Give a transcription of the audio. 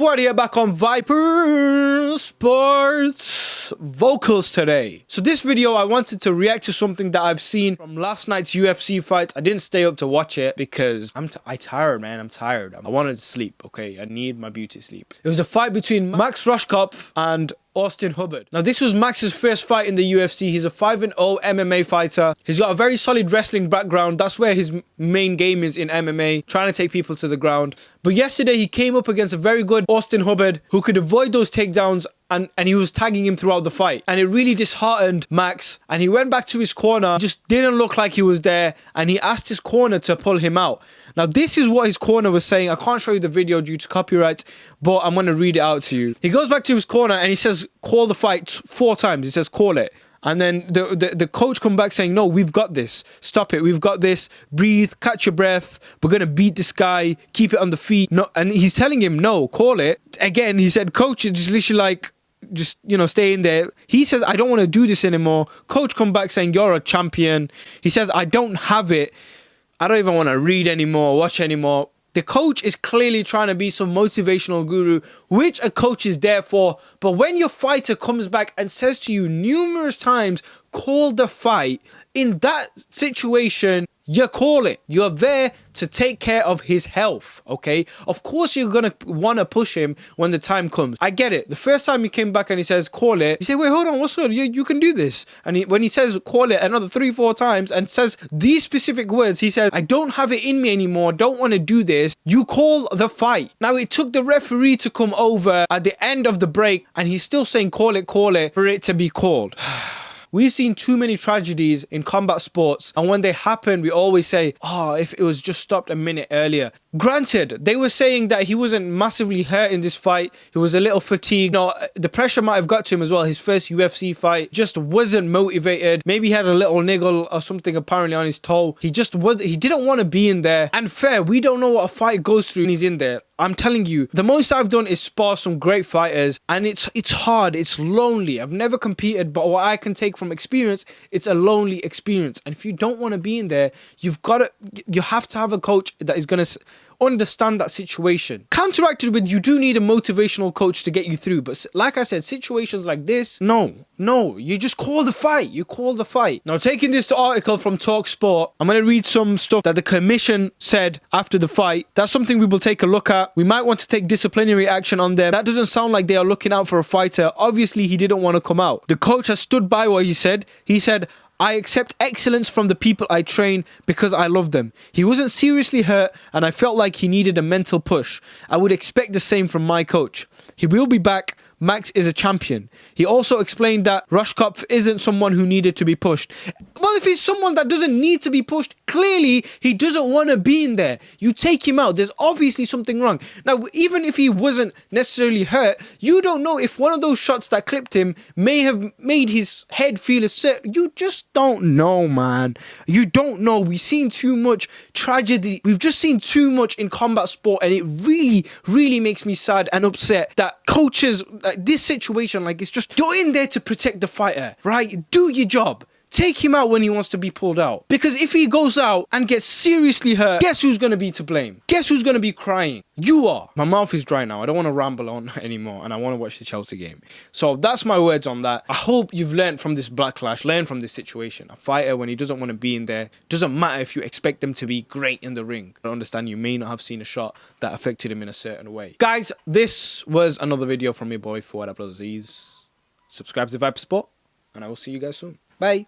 Fuad here, back on Viper Sports Vocals today. So this video, I wanted to react to something that I've seen from last night's UFC fight. I didn't stay up to watch it because I'm tired, man. I'm tired. I wanted to sleep, okay? I need my beauty sleep. It was a fight between Max Rohskopf and Austin Hubbard. Now, this was Max's first fight in the UFC. He's a 5-0 MMA fighter. He's got a very solid wrestling background. That's where his main game is in MMA, trying to take people to the ground. But yesterday, he came up against a very good Austin Hubbard who could avoid those takedowns, and he was tagging him throughout the fight. And it really disheartened Max. And he went back to his corner, just didn't look like he was there, and he asked his corner to pull him out. Now, this is what his corner was saying. I can't show you the video due to copyright, but I'm going to read it out to you. He goes back to his corner and he says, call the fight 4 times. He says, call it. And then the coach come back saying, no, we've got this. Stop it. We've got this. Breathe. Catch your breath. We're going to beat this guy. Keep it on the feet. No, and he's telling him, no, call it. Again, he said, coach, it's literally like, just, you know, stay in there. He says, I don't want to do this anymore. Coach come back saying, you're a champion. He says, I don't have it. I don't even want to read anymore, watch anymore. The coach is clearly trying to be some motivational guru, which a coach is there for. But when your fighter comes back and says to you numerous times, call the fight, in that situation, you call it. You're there to take care of his health, okay? Of course, you're going to want to push him when the time comes. I get it. The first time he came back and he says, call it, you say, wait, hold on, what's good? You can do this. And when he says, call it another 3-4 times and says these specific words, he says, I don't have it in me anymore. Don't want to do this. You call the fight. Now, it took the referee to come over at the end of the break and he's still saying, call it, for it to be called. We've seen too many tragedies in combat sports, and when they happen, we always say, oh, if it was just stopped a minute earlier. Granted, they were saying that he wasn't massively hurt in this fight. He was a little fatigued. No, the pressure might have got to him as well. His first UFC fight, just wasn't motivated. Maybe he had a little niggle or something apparently on his toe. He didn't want to be in there. And fair, we don't know what a fight goes through when he's in there. I'm telling you, the most I've done is spar some great fighters, and it's hard, it's lonely. I've never competed, but what I can take from experience, it's a lonely experience. And if you don't want to be in there, you have to have a coach that is going to understand that situation. Counteracted with, you do need a motivational coach to get you through. But like I said, situations like this, no, you just call the fight. You call the fight. Now, taking this article from TalkSport, I'm going to read some stuff that the commission said after the fight. That's something we will take a look at. We might want to take disciplinary action on them. That doesn't sound like they are looking out for a fighter. Obviously, he didn't want to come out. The coach has stood by what he said. He said, I accept excellence from the people I train because I love them. He wasn't seriously hurt and I felt like he needed a mental push. I would expect the same from my coach. He will be back. Max is a champion. He also explained that Rohskopf isn't someone who needed to be pushed. Well, if he's someone that doesn't need to be pushed, clearly he doesn't want to be in there. You take him out. There's obviously something wrong. Now, even if he wasn't necessarily hurt, you don't know if one of those shots that clipped him may have made his head feel a certain... You just don't know, man. You don't know. We've seen too much tragedy. We've just seen too much in combat sport, and it really, really makes me sad and upset that coaches... this situation, like, it's just, you're in there to protect the fighter, right? Do your job. Take him out when he wants to be pulled out. Because if he goes out and gets seriously hurt, guess who's going to be to blame? Guess who's going to be crying? You are. My mouth is dry now. I don't want to ramble on anymore, and I want to watch the Chelsea game. So that's my words on that. I hope you've learned from this backlash, learned from this situation. A fighter, when he doesn't want to be in there, doesn't matter if you expect them to be great in the ring. I understand you may not have seen a shot that affected him in a certain way. Guys, this was another video from your boy, Fuad Abdulaziz. Subscribe to Viper Sport, and I will see you guys soon. Bye.